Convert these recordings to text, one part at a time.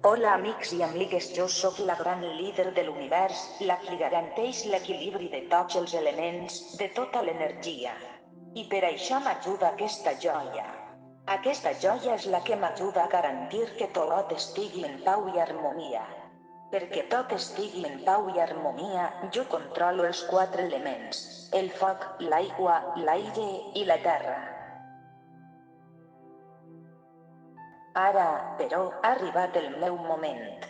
Hola amics i amigues, jo sóc la gran líder de l'univers, la qui garanteix l'equilibri de tots els elements, de tota l'energia. I per això m'ajuda aquesta joia. Aquesta joia és la que m'ajuda a garantir que tot estigui en pau i harmonia. Perquè tot estigui en pau i harmonia, jo controlo els 4 elements: el foc, l'aigua, l'aire i la terra. Ara, però, ha arribat el meu moment.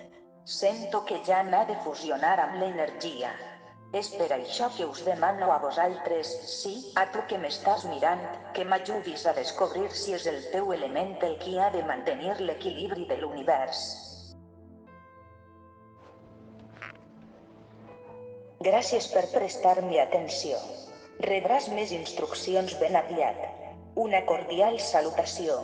Sento que ja m'he de fusionar amb l'energia. És per això que us demano a vosaltres, sí, a tu que m'estàs mirant, que m'ajudis a descobrir si és el teu element el qui ha de mantenir l'equilibri de l'univers. Gràcies per prestar-me atenció. Rebràs més instruccions ben aviat. Una cordial salutació.